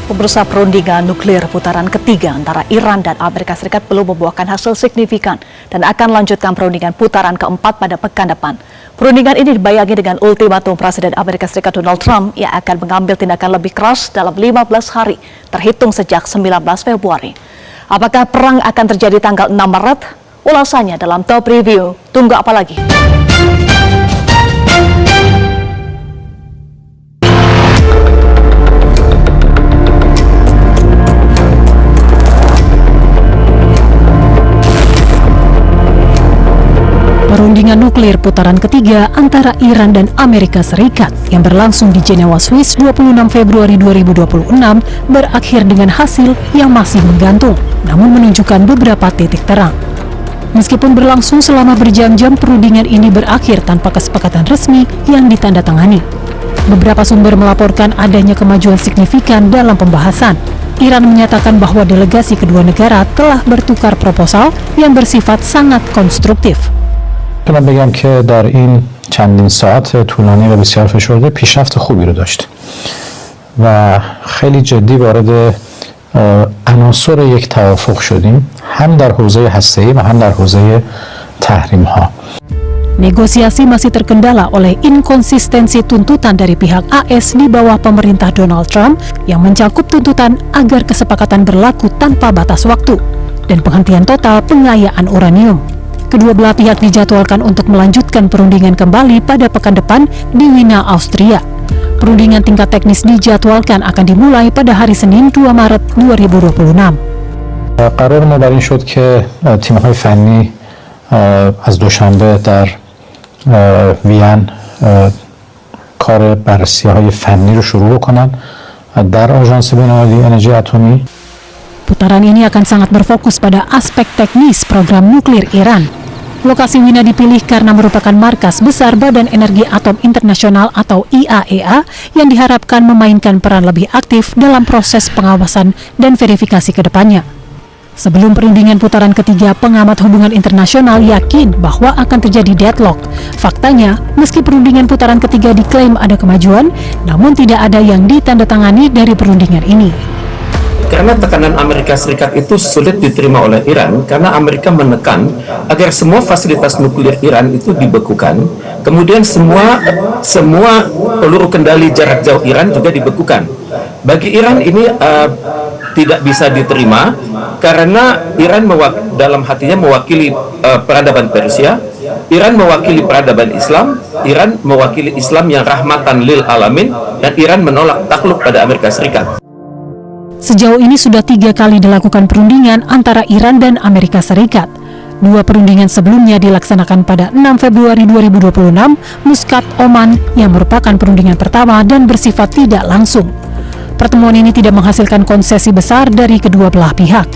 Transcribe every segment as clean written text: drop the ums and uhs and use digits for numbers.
Pemirsa, perundingan nuklir putaran ketiga antara Iran dan Amerika Serikat belum membuahkan hasil signifikan dan akan lanjutkan perundingan putaran keempat pada pekan depan. Perundingan ini dibayangi dengan ultimatum Presiden Amerika Serikat Donald Trump yang akan mengambil tindakan lebih keras dalam 15 hari terhitung sejak 19 Februari. Apakah perang akan terjadi tanggal 6 Maret? Ulasannya dalam Top Review. Tunggu apa lagi? Perundingan nuklir putaran ketiga antara Iran dan Amerika Serikat yang berlangsung di Jenewa, Swiss 26 Februari 2026 berakhir dengan hasil yang masih menggantung, namun menunjukkan beberapa titik terang. Meskipun berlangsung selama berjam-jam, perundingan ini berakhir tanpa kesepakatan resmi yang ditandatangani. Beberapa sumber melaporkan adanya kemajuan signifikan dalam pembahasan. Iran menyatakan bahwa delegasi kedua negara telah bertukar proposal yang bersifat sangat konstruktif. میتونم بگم که در این چندین ساعت طولانی و بسیار فشرده پیشرفت خوبی رو داشت و خیلی جدی وارد عناصر یک توافق شدیم هم در حوزه هسته‌ای و هم در حوزه تحریم ها. Negosiasi masih terkendala oleh inkonsistensi tuntutan dari pihak AS di bawah pemerintah Donald Trump yang mencakup tuntutan agar kesepakatan berlaku tanpa batas waktu dan penghentian total pengayaan uranium. Kedua belah pihak dijadwalkan untuk melanjutkan perundingan kembali pada pekan depan di Wina, Austria. Perundingan tingkat teknis dijadwalkan akan dimulai pada hari Senin 2 Maret 2026. قرار ما بر این شد که تیم‌های فنی از دوشنبه در وین کار بررسی‌های فنی رو شروع بکنن در آژانس بین‌المللی انرژی اتمی. Putaran ini akan sangat berfokus pada aspek teknis program nuklir Iran. Lokasi Wina dipilih karena merupakan markas besar Badan Energi Atom Internasional atau IAEA yang diharapkan memainkan peran lebih aktif dalam proses pengawasan dan verifikasi ke depannya. Sebelum perundingan putaran ketiga, pengamat hubungan internasional yakin bahwa akan terjadi deadlock. Faktanya, meski perundingan putaran ketiga diklaim ada kemajuan, namun tidak ada yang ditandatangani dari perundingan ini. Karena tekanan Amerika Serikat itu sulit diterima oleh Iran, karena Amerika menekan agar semua fasilitas nuklir Iran itu dibekukan, kemudian semua peluru kendali jarak jauh Iran juga dibekukan. Bagi Iran ini tidak bisa diterima karena Iran dalam hatinya mewakili peradaban Persia, Iran mewakili peradaban Islam, Iran mewakili Islam yang rahmatan lil alamin, dan Iran menolak takluk pada Amerika Serikat. Sejauh ini sudah 3 kali dilakukan perundingan antara Iran dan Amerika Serikat. 2 perundingan sebelumnya dilaksanakan pada 6 Februari 2026, Muscat, Oman, yang merupakan perundingan pertama dan bersifat tidak langsung. Pertemuan ini tidak menghasilkan konsesi besar dari kedua belah pihak.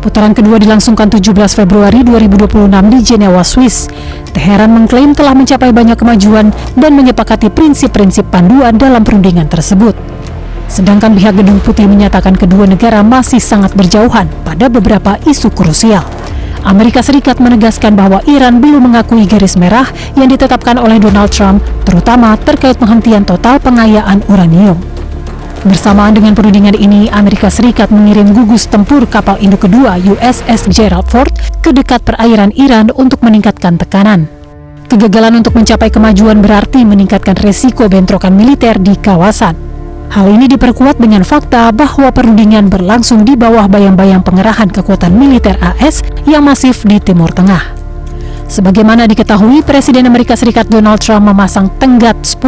Putaran kedua dilangsungkan 17 Februari 2026 di Jenewa, Swiss. Teheran mengklaim telah mencapai banyak kemajuan dan menyepakati prinsip-prinsip panduan dalam perundingan tersebut. Sedangkan pihak Gedung Putih menyatakan kedua negara masih sangat berjauhan pada beberapa isu krusial. Amerika Serikat menegaskan bahwa Iran belum mengakui garis merah yang ditetapkan oleh Donald Trump, terutama terkait penghentian total pengayaan uranium. Bersamaan dengan perundingan ini, Amerika Serikat mengirim gugus tempur kapal induk kedua USS Gerald Ford ke dekat perairan Iran untuk meningkatkan tekanan. Kegagalan untuk mencapai kemajuan berarti meningkatkan resiko bentrokan militer di kawasan. Hal ini diperkuat dengan fakta bahwa perundingan berlangsung di bawah bayang-bayang pengerahan kekuatan militer AS yang masif di Timur Tengah. Sebagaimana diketahui, Presiden Amerika Serikat Donald Trump memasang tenggat 10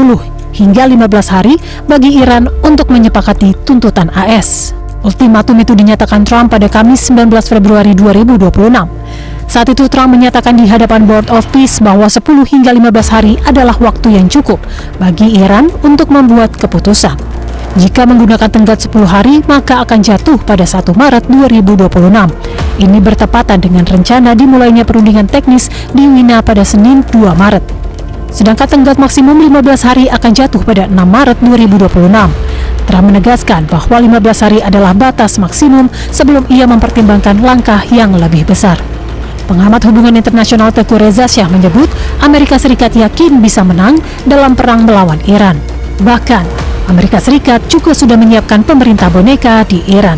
hingga 15 hari bagi Iran untuk menyepakati tuntutan AS. Ultimatum itu dinyatakan Trump pada Kamis 19 Februari 2026. Saat itu Trump menyatakan di hadapan Board of Peace bahwa 10 hingga 15 hari adalah waktu yang cukup bagi Iran untuk membuat keputusan. Jika menggunakan tenggat 10 hari, maka akan jatuh pada 1 Maret 2026. Ini bertepatan dengan rencana dimulainya perundingan teknis di Wina pada Senin 2 Maret. Sedangkan tenggat maksimum 15 hari akan jatuh pada 6 Maret 2026. Trump menegaskan bahwa 15 hari adalah batas maksimum sebelum ia mempertimbangkan langkah yang lebih besar. Pengamat hubungan internasional Teguh Reza Shah menyebut Amerika Serikat yakin bisa menang dalam perang melawan Iran. Bahkan, Amerika Serikat juga sudah menyiapkan pemerintah boneka di Iran.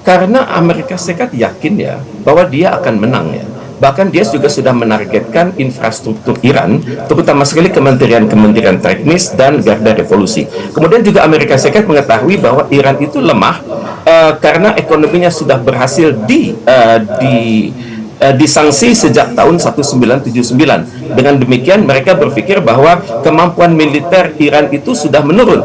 Karena Amerika Serikat yakin ya bahwa dia akan menang ya. Bahkan dia juga sudah menargetkan infrastruktur Iran, terutama sekali kementerian-kementerian teknis dan garda revolusi. Kemudian juga Amerika Serikat mengetahui bahwa Iran itu lemah karena ekonominya sudah berhasil disanksi sejak tahun 1979. Dengan demikian mereka berpikir bahwa kemampuan militer Iran itu sudah menurun,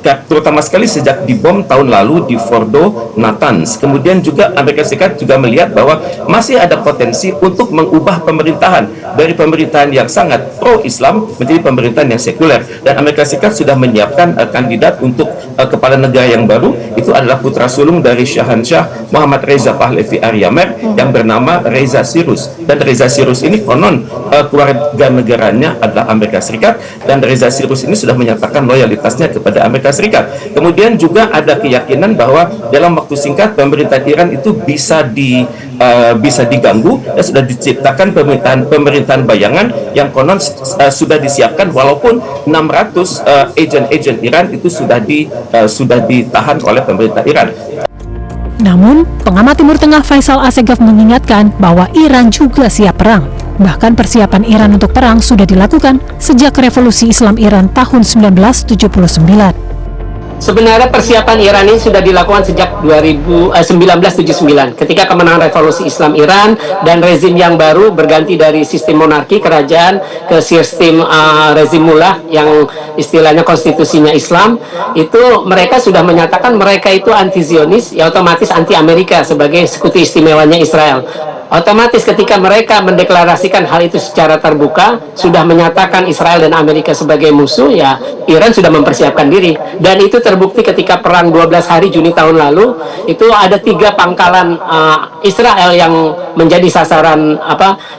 terutama sekali sejak dibom tahun lalu di Fordo, Natanz. Kemudian juga Amerika Serikat juga melihat bahwa masih ada potensi untuk mengubah pemerintahan dari pemerintahan yang sangat pro-Islam menjadi pemerintahan yang sekuler. Dan Amerika Serikat sudah menyiapkan kandidat untuk kepala negara yang baru. Itu adalah putra sulung dari Syahansyah Muhammad Reza Pahlavi Aryamer yang bernama Reza Sirus. Dan Reza Sirus ini konon keluarga negaranya adalah Amerika Serikat, dan Reza Sirus ini sudah menyatakan loyalitasnya kepada Amerika Serikat. Kemudian juga ada keyakinan bahwa dalam waktu singkat pemerintahan Iran itu bisa diganggu, dan sudah diciptakan pemerintahan bayangan yang konon sudah disiapkan, walaupun 600 agen Iran itu sudah ditahan oleh pemerintah Iran. Namun, pengamat Timur Tengah Faisal Assegaf mengingatkan bahwa Iran juga siap perang. Bahkan persiapan Iran untuk perang sudah dilakukan sejak Revolusi Islam Iran tahun 1979. Sebenarnya persiapan Iran ini sudah dilakukan sejak 1979 ketika kemenangan Revolusi Islam Iran dan rezim yang baru berganti dari sistem monarki kerajaan ke sistem rezim mullah yang istilahnya konstitusinya Islam. Itu mereka sudah menyatakan mereka itu anti Zionis, ya otomatis anti Amerika sebagai sekutu istimewanya Israel. Otomatis ketika mereka mendeklarasikan hal itu secara terbuka, sudah menyatakan Israel dan Amerika sebagai musuh, ya Iran sudah mempersiapkan diri. Dan itu terbukti ketika perang 12 hari Juni tahun lalu, itu ada 3 pangkalan Israel yang menjadi sasaran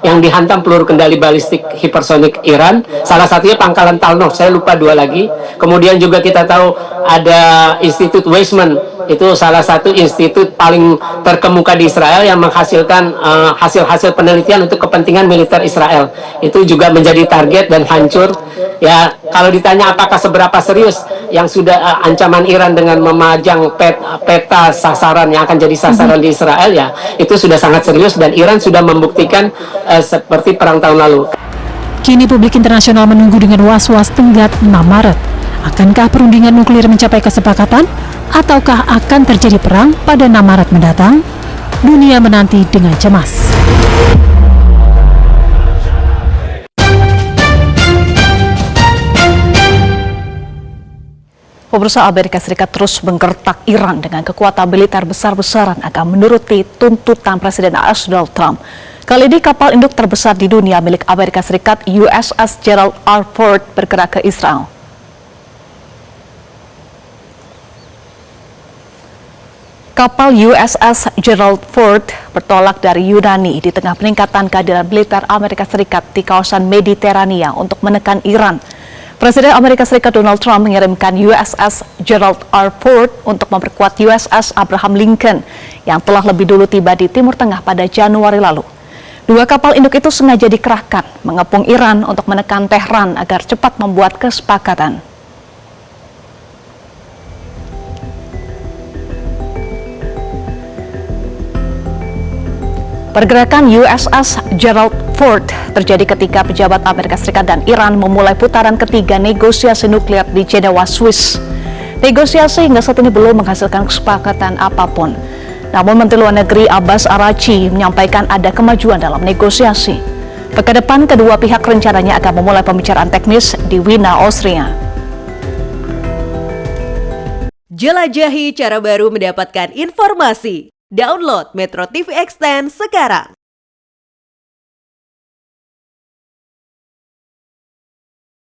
yang dihantam peluru kendali balistik hipersonik Iran. Salah satunya pangkalan Talnov, saya lupa 2 lagi. Kemudian juga kita tahu ada Institut Weizmann, itu salah satu institut paling terkemuka di Israel yang menghasilkan hasil-hasil penelitian untuk kepentingan militer Israel. Itu juga menjadi target dan hancur. Ya, kalau ditanya apakah seberapa serius yang sudah ancaman Iran dengan memajang peta sasaran yang akan jadi sasaran di Israel, ya itu sudah sangat serius, dan Iran sudah membuktikan seperti perang tahun lalu. Kini publik internasional menunggu dengan was-was tenggat 6 Maret. Akankah perundingan nuklir mencapai kesepakatan? Ataukah akan terjadi perang pada 6 Maret mendatang? Dunia menanti dengan cemas. Pemirsa, Amerika Serikat terus menggertak Iran dengan kekuatan militer besar-besaran akan menuruti tuntutan Presiden AS Donald Trump. Kali ini kapal induk terbesar di dunia milik Amerika Serikat USS Gerald R. Ford bergerak ke Israel. Kapal USS Gerald Ford bertolak dari Yunani di tengah peningkatan kehadiran militer Amerika Serikat di kawasan Mediterania untuk menekan Iran. Presiden Amerika Serikat Donald Trump mengirimkan USS Gerald R. Ford untuk memperkuat USS Abraham Lincoln yang telah lebih dulu tiba di Timur Tengah pada Januari lalu. 2 kapal induk itu sengaja dikerahkan mengepung Iran untuk menekan Tehran agar cepat membuat kesepakatan. Pergerakan USS Gerald Ford terjadi ketika pejabat Amerika Serikat dan Iran memulai putaran ketiga negosiasi nuklir di Jenewa, Swiss. Negosiasi hingga saat ini belum menghasilkan kesepakatan apapun. Namun Menteri Luar Negeri Abbas Araghchi menyampaikan ada kemajuan dalam negosiasi. Pekan depan kedua pihak rencananya akan memulai pembicaraan teknis di Wina, Austria. Jelajahi cara baru mendapatkan informasi. Download Metro TV Extend sekarang.